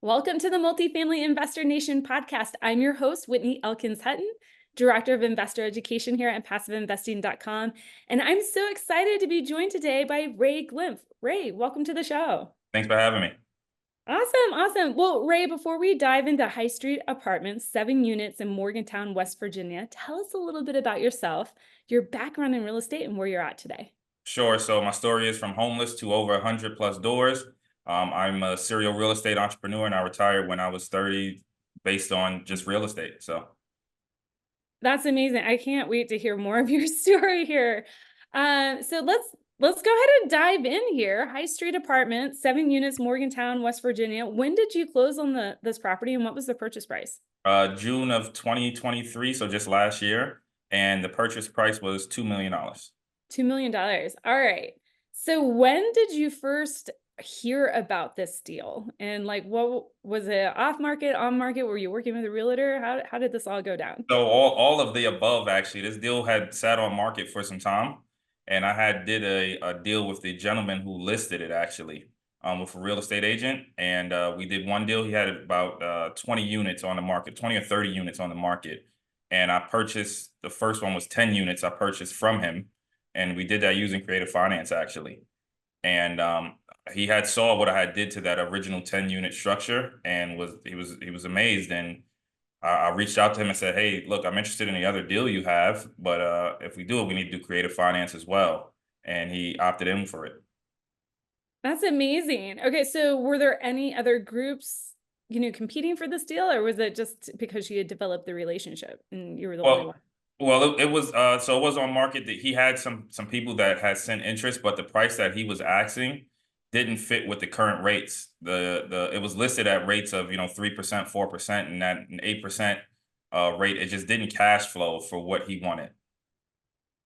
Welcome to the Multifamily Investor Nation podcast. I'm your host, Whitney Elkins Hutton, Director of Investor Education here at PassiveInvesting.com. And I'm so excited to be joined today by Ray Glymph. Ray, welcome to the show. Thanks for having me. Awesome. Well, Ray, before we dive into High Street Apartments, 7 units in Morgantown, West Virginia, tell us a little bit about yourself, your background in real estate, and where you're at today. Sure. So my story is from homeless to over 100 plus doors. I'm a serial real estate entrepreneur, and I retired when I was 30 based on just real estate. So That's amazing. I can't wait to hear more of your story here. So let's go ahead and dive in here. High Street Apartments, 7 units, Morgantown, West Virginia. When did you close on this property, and what was the purchase price? June of 2023, so just last year, and the purchase price was $2 million. $2 million. All right. So when did you first hear about this deal? And like, what was it, off market, on market? Were you working with a realtor? How did this all go down? So all of the above, actually. This deal had sat on market for some time, and I did a deal with the gentleman who listed it, actually, with a real estate agent. And we did one deal. He had about 20 units on the market, 20 or 30 units on the market. And I purchased, the first one was 10 units I purchased from him. And we did that using creative finance, actually. And he had saw what I had did to that original 10 unit structure, and he was amazed. And I reached out to him and said, "Hey, look, I'm interested in the other deal you have, but if we do it, we need to do creative finance as well." And he opted in for it. That's amazing. Okay, so were there any other groups, competing for this deal, or was it just because you had developed the relationship and you were the only Well, one? it was so it was on market that he had some people that had sent interest, but the price that he was asking didn't fit with the current rates. The it was listed at rates of 3%, 4%, and that an 8% rate. It just didn't cash flow for what he wanted.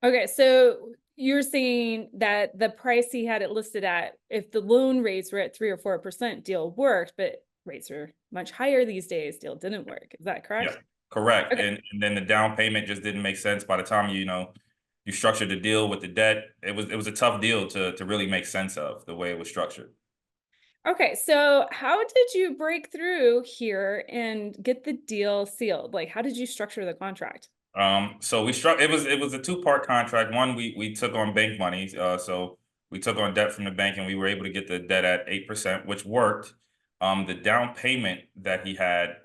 Okay, so you're saying that the price he had it listed at, if the loan rates were at 3 or 4%, deal worked, but rates are much higher these days, deal didn't work. Is that Yeah, correct? correct. Okay. And then the down payment just didn't make sense. By the time you structured the deal with the debt, it was a tough deal to really make sense of the way it was structured. Okay, so how did you break through here and get the deal sealed? Like, how did you structure the contract? So it was a two-part contract. One, we took on bank money. So we took on debt from the bank, and we were able to get the debt at 8%, which worked. The down payment that he had,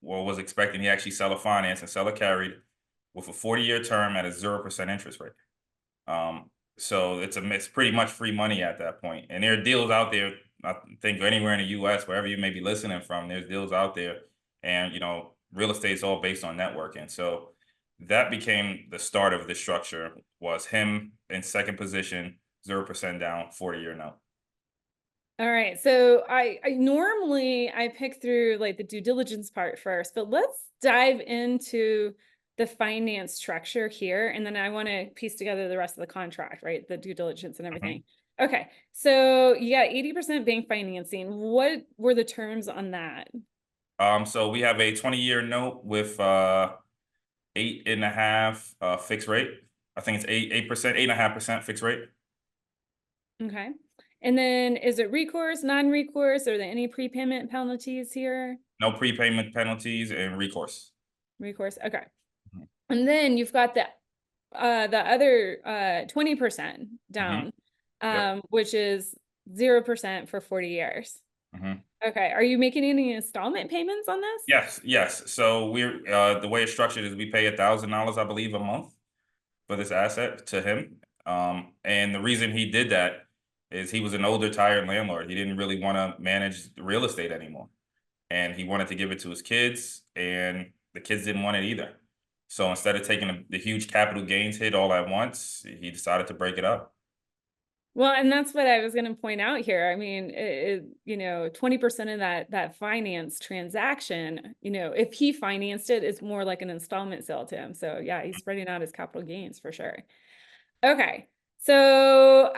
was expecting, he actually seller financed and seller carried with a 40-year term at a 0% interest rate. So it's pretty much free money at that point. And there are deals out there, I think anywhere in the US, wherever you may be listening from, there's deals out there. And real estate is all based on networking. So that became the start of the structure, was him in second position, 0% down, 40-year note. All right. So I normally I pick through like the due diligence part first, but let's dive into the finance structure here. And then I want to piece together the rest of the contract, right? The due diligence and everything. Okay. So you got 80% bank financing. What were the terms on that? So we have a 20-year note with 8.5 fixed rate. I think it's 8%, 8.5% fixed rate. Okay. And then is it recourse, non-recourse? Are there any prepayment penalties here? No prepayment penalties and recourse. Recourse. Okay. Mhm. And then you've got the other 20% Mhm. down, Yep. which is 0% for 40 years. Mhm. Okay. Are you making any installment payments on this? Yes. So we're the way it's structured is we pay $1,000, I believe, a month for this asset to him. And the reason he did that is he was an older, tired landlord. He didn't really want to manage the real estate anymore, and he wanted to give it to his kids, and the kids didn't want it either. So instead of taking the huge capital gains hit all at once, he decided to break it up. Well, and that's what I was going to point out here. I mean, 20% of that finance transaction, if he financed it, it's more like an installment sale to him. So yeah, he's spreading out his capital gains for sure. Okay. So,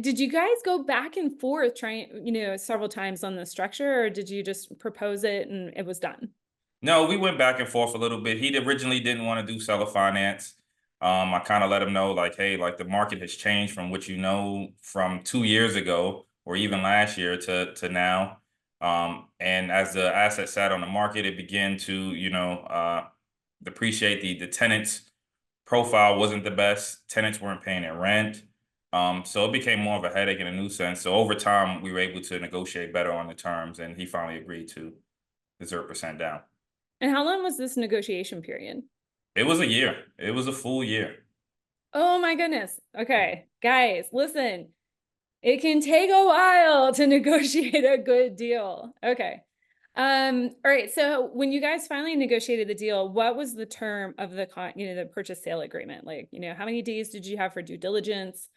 did you guys go back and forth trying, several times on the structure, or did you just propose it and it was done? No, we went back and forth a little bit. He originally didn't want to do seller finance. I kind of let him know, like, hey, like the market has changed from what you know from 2 years ago or even last year to now. And as the asset sat on the market, it began to, depreciate. The tenants profile wasn't the best. Tenants weren't paying their rent. So it became more of a headache and a nuisance. So over time, we were able to negotiate better on the terms, and he finally agreed to the 0% down. And how long was this negotiation period? It was a year. It was a full year. Oh my goodness. Okay, guys, listen. It can take a while to negotiate a good deal. Okay. All right. So when you guys finally negotiated the deal, what was the term of the purchase sale agreement? Like, how many days did you have for due diligence,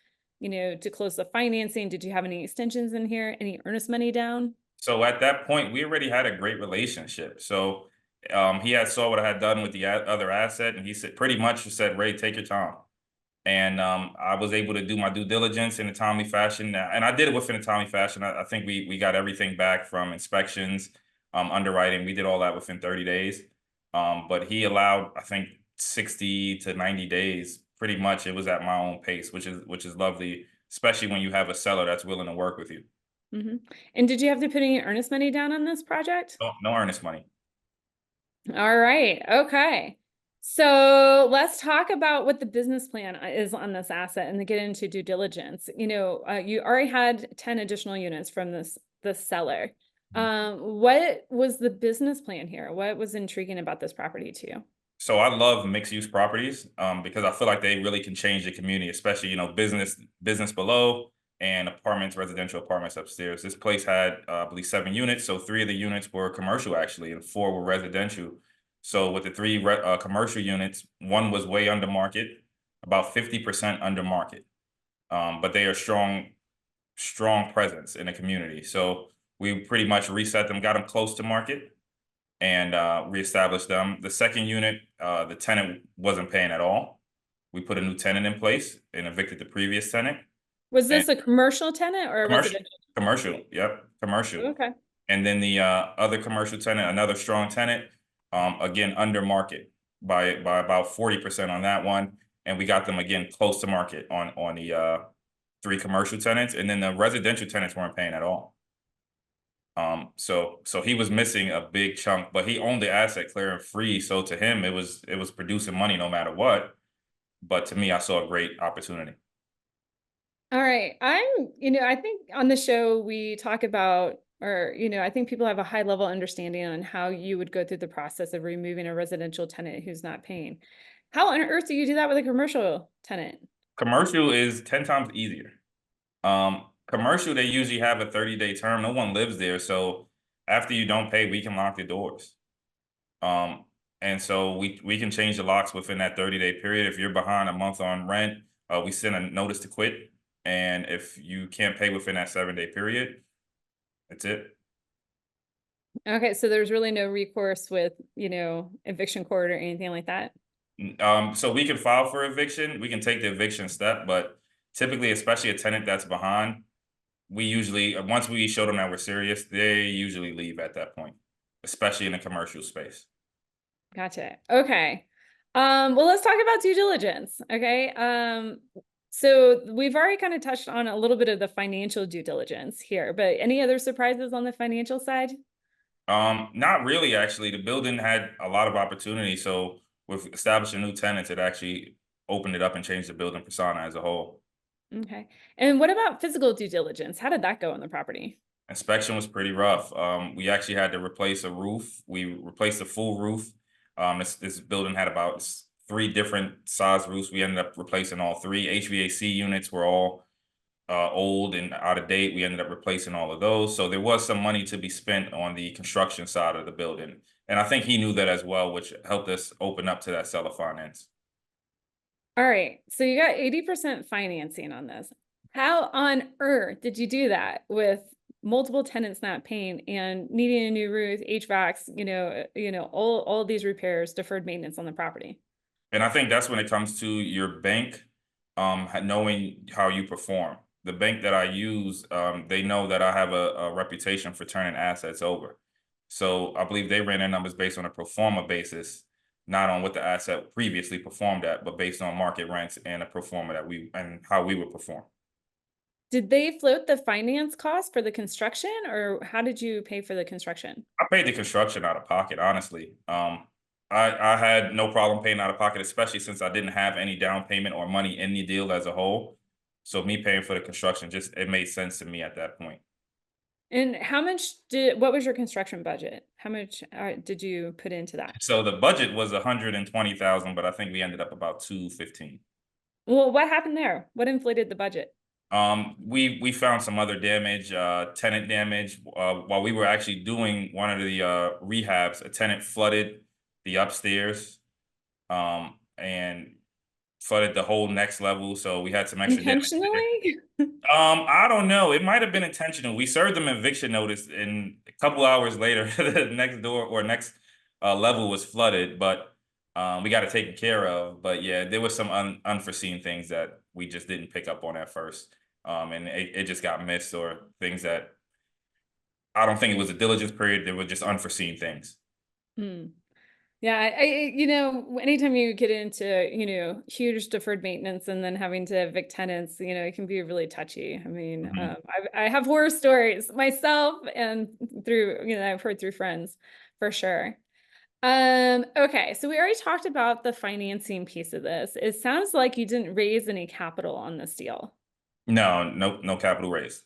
to close the financing? Did you have any extensions in here? Any earnest money down? So at that point, we already had a great relationship. So he had saw what I had done with the other asset, and he said pretty much said, "Ray, take your time." And I was able to do my due diligence in a timely fashion, and I did it within a timely fashion. I think we got everything back from inspections, underwriting. We did all that within 30 days. But he allowed, I think, 60 to 90 days. Pretty much, it was at my own pace, which is lovely, especially when you have a seller that's willing to work with you. Hmm. And did you have to put any earnest money down on this project? No earnest money. All right. Okay. So let's talk about what the business plan is on this asset and then get into due diligence. You already had 10 additional units from this seller. What was the business plan here? What was intriguing about this property to you? So I love mixed use properties because I feel like they really can change the community, especially business below and residential apartments upstairs. This place had I believe 7 units, so 3 of the units were commercial actually, and 4 were residential. So with the 3 commercial units, one was way under market, about 50% under market, but they are strong presence in the community. So we pretty much reset them, got them close to market, and reestablished them. The second unit, the tenant wasn't paying at all. We put a new tenant in place and evicted the previous tenant. Was And this a commercial tenant or a commercial, residential? commercial, yep, commercial. Okay. And then the other commercial tenant, another strong tenant, again under market by about 40% on that one, and we got them again close to market on the 3 commercial tenants, and then the residential tenants weren't paying at all. So he was missing a big chunk, but he owned the asset clear and free. So to him, it was producing money no matter what. But to me, I saw a great opportunity. All right. I think on the show we talk about, or, I think people have a high level understanding on how you would go through the process of removing a residential tenant who's not paying. How on earth do you do that with a commercial tenant? Commercial is 10 times easier. Commercial, they usually have a 30-day term. No one lives there. So after you don't pay, we can lock the doors. And so we can change the locks within that 30-day period. If you're behind a month on rent, we send a notice to quit. And if you can't pay within that 7-day period, that's it. Okay, so there's really no recourse with, eviction court or anything like that? So we can file for eviction. We can take the eviction step, but typically, especially a tenant that's behind, we usually, once we show them that we're serious, they usually leave at that point, especially in the commercial space. Gotcha. Okay. Well, let's talk about due diligence. Okay. So we've already kind of touched on a little bit of the financial due diligence here, but any other surprises on the financial side? Not really, actually. The building had a lot of opportunity. So with establishing new tenants, it actually opened it up and changed the building persona as a whole. Okay. And what about physical due diligence? How did that go on the property? Inspection was pretty rough. We actually had to replace a roof. We replaced a full roof. This building had about 3 different size roofs. We ended up replacing all 3. HVAC units were all old and out of date. We ended up replacing all of those. So there was some money to be spent on the construction side of the building. And I think he knew that as well, which helped us open up to that seller finance. All right. So you got 80% financing on this. How on earth did you do that with multiple tenants not paying and needing a new roof, HVACs, all these repairs, deferred maintenance on the property? And I think that's when it comes to your bank, knowing how you perform. The bank that I use, they know that I have a reputation for turning assets over. So I believe they ran their numbers based on a pro forma basis, not on what the asset previously performed at, but based on market rents and a pro forma and how we would perform. Did they float the finance cost for the construction, or how did you pay for the construction? I paid the construction out of pocket, honestly. I had no problem paying out of pocket, especially since I didn't have any down payment or money in the deal as a whole. So me paying for the construction just it made sense to me at that point. And how much what was your construction budget? How much did you put into that? So the budget was 120,000, but I think we ended up about 215. Well, what happened there? What inflated the budget? We found some other damage, tenant damage. While we were actually doing one of the rehabs, a tenant flooded the upstairs, and flooded the whole next level. So we had some extra damage there. Intentionally? I don't know. It might have been intentional. We served them eviction notice, and a couple hours later, the next door or next level was flooded. But we got it taken care of. But yeah, there was some unforeseen things that we just didn't pick up on at first, and it just got missed or things that I don't think it was a diligence period. There were just unforeseen things. Hmm. Yeah, you know, anytime you get into, you know, huge deferred maintenance and then having to evict tenants, you know, it can be really touchy. I mean, Mhm. I have horror stories myself and through, you know, I've heard through friends for sure. Okay, so we already talked about the financing piece of this. It sounds like you didn't raise any capital on this deal. No, no capital raised.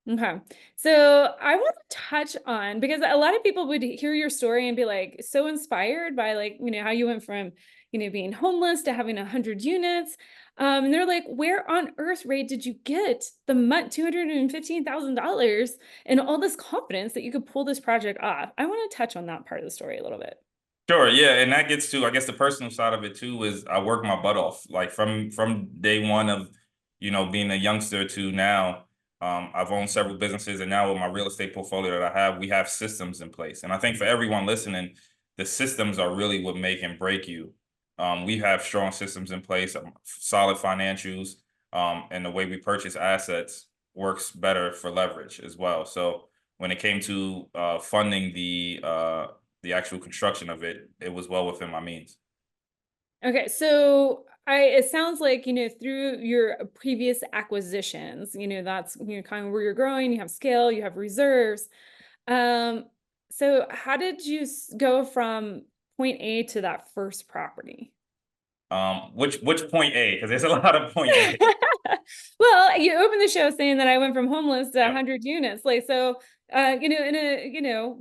Okay. So I want to touch on because a lot of people would hear your story and be like so inspired by like, you know, how you went from, you know, being homeless to having 100 units. And they're like, where on earth, Ray, did you get the $215,000 and all this confidence that you could pull this project off? I want to touch on that part of the story a little bit. Sure, yeah, and that gets to I guess the personal side of it too is I work my butt off. Like from day one of being a youngster to now, I've owned several businesses, and now with my real estate portfolio that I have, we have systems in place. And I think for everyone listening, the systems are really what make and break you. We have strong systems in place, solid financials, and the way we purchase assets works better for leverage as well. So when it came to funding the actual construction of it, it was well within my means. Okay, so it sounds like, you know, through your previous acquisitions, you know, that's, you know, kind of where you're growing, you have scale, you have reserves. Um, so how did you go from point A to that first property? Which point A? Because there's a lot of point A. Well, you opened the show saying that I went from homeless to Yep. 100 units. Like, so, you know, in a, you know,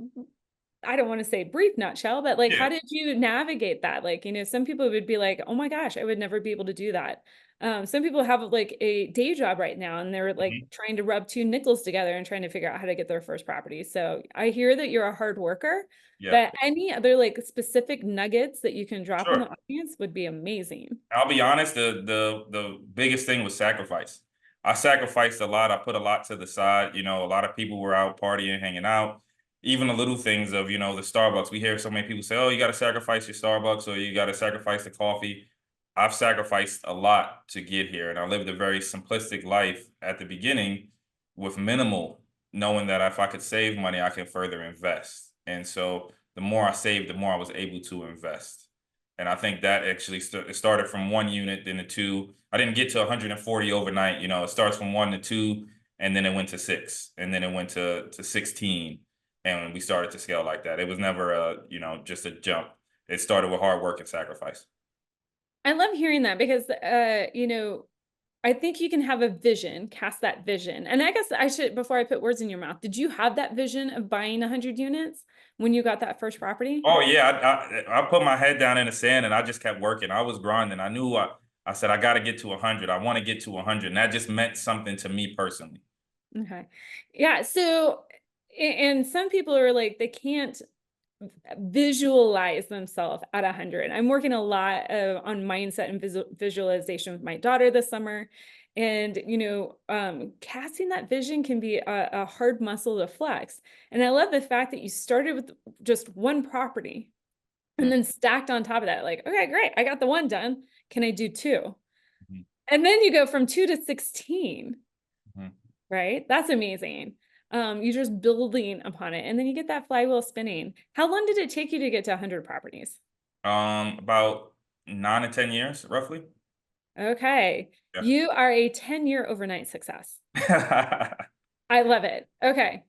I don't want to say brief nutshell, but like, Yeah. how did you navigate that? Like, you know, some people would be like, oh my gosh, I would never be able to do that. Some people have like a day job right now and they're like Mhm. trying to rub two nickels together and trying to figure out how to get their first property. So I hear that you're a hard worker, Yeah. but any other like specific nuggets that you can drop on the Sure. audience would be amazing. I'll be honest, the biggest thing was sacrifice. I sacrificed a lot. I put a lot to the side. A lot of people were out partying, hanging out. Even the little things of, the Starbucks. We hear so many people say, "Oh, you got to sacrifice your Starbucks or you got to sacrifice the coffee." I've sacrificed a lot to get here, and I lived a very simplistic life at the beginning with minimal, knowing that if I could save money, I can further invest. And so the more I saved, the more I was able to invest. And I think that actually it started from one unit, then to two. I didn't get to 140 overnight. It starts from one to two, and then it went to six, and then it went to 16. And we started to scale like that. It was never just a jump. It started with hard work and sacrifice. I love hearing that because, you know, I think you can have a vision, cast that vision. And I guess I should, before I put words in your mouth, did you have that vision of buying 100 units when you got that first property? Oh yeah, I put my head down in the sand and I just kept working. I was grinding. I knew I said I got to get to 100. I want to get to 100, and that just meant something to me personally. Okay. Yeah. So, and some people are like, they can't visualize themselves at 100. I'm working a lot on mindset and visualization with my daughter this summer. And, you know, casting that vision can be a hard muscle to flex. And I love the fact that you started with just one property and Mhm, then stacked on top of that, like, okay, great, I got the one done. Can I do two? mhm, And then you go from two to 16, mhm. right? That's amazing. You're just building upon it, and then you get that flywheel spinning. How long did it take you to get to 100 properties? About 9 to 10 years, roughly. Okay. You are a 10-year overnight success. Yeah. I love it. Okay.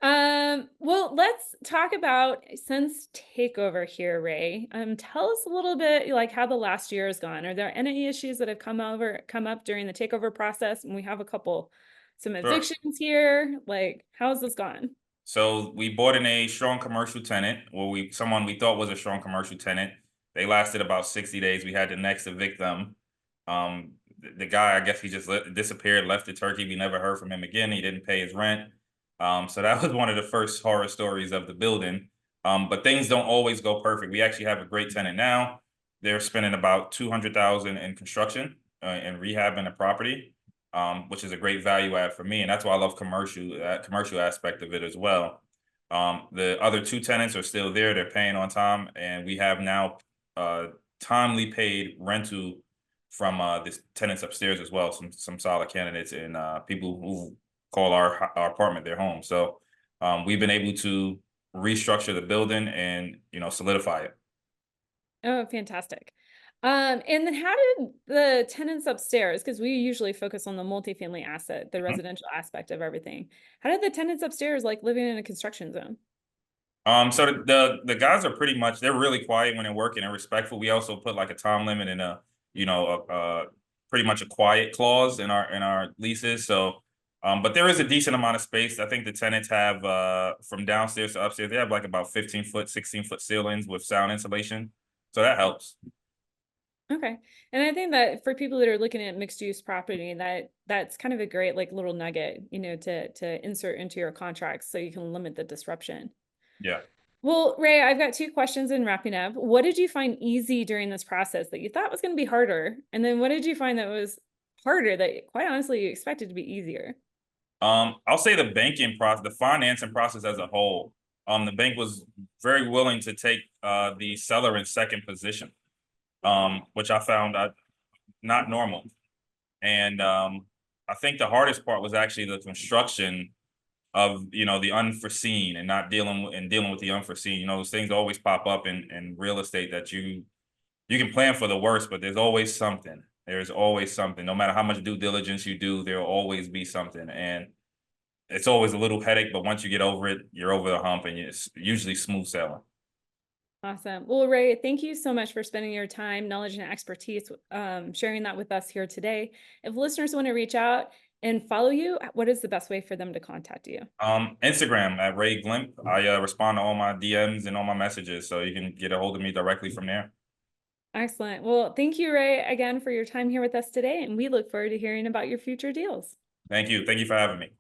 Well, let's talk about since takeover here, Ray. Tell us a little bit like how the last year has gone. Are there any issues that have come up during the takeover process? And we have a couple, some Sure. evictions here. Like, how's this gone? So we bought in a strong commercial tenant, or someone we thought was a strong commercial tenant. They lasted about 60 days. We had to next evict them. The guy, I guess he just disappeared, left the turkey. We never heard from him again. He didn't pay his rent. So that was one of the first horror stories of the building. But things don't always go perfect. We actually have a great tenant now. They're spending about 200,000 in construction and rehabbing the property, which is a great value add for me, and that's why I love commercial aspect of it as well. The other two tenants are still there; they're paying on time, and we have now timely paid rental from the tenants upstairs as well. Some solid candidates and people who call our apartment their home. So we've been able to restructure the building and solidify it. Oh, fantastic. And then how did the tenants upstairs, because we usually focus on the multifamily asset, the Mhm. residential aspect of everything. How did the tenants upstairs like living in a construction zone? So the guys are pretty much they're really quiet when they're working and respectful. We also put like a time limit and pretty much a quiet clause in our leases. So but there is a decent amount of space. I think the tenants have from downstairs to upstairs, they have like about 15-foot, 16-foot ceilings with sound insulation. So that helps. Okay. And I think that for people that are looking at mixed use property, that's kind of a great like little nugget, to insert into your contracts so you can limit the disruption. Yeah. Well, Ray, I've got two questions in wrapping up. What did you find easy during this process that you thought was going to be harder? And then what did you find that was harder that quite honestly you expected to be easier? I'll say the banking process, the financing process as a whole. The bank was very willing to take the seller in second position, which I found not normal. And I think the hardest part was actually the construction of the unforeseen and not dealing with the unforeseen. Those things always pop up in real estate that you can plan for the worst, but there's always something. There's always something. No matter how much due diligence you do, there'll always be something. And it's always a little headache, but once you get over it, you're over the hump and it's usually smooth sailing. Awesome. Well, Ray, thank you so much for spending your time, knowledge, and expertise, sharing that with us here today. If listeners want to reach out and follow you, what is the best way for them to contact you? Instagram at Ray Glymph. I respond to all my DMs and all my messages, so you can get a hold of me directly from there. Excellent. Well, thank you, Ray, again for your time here with us today, and we look forward to hearing about your future deals. Thank you. Thank you for having me.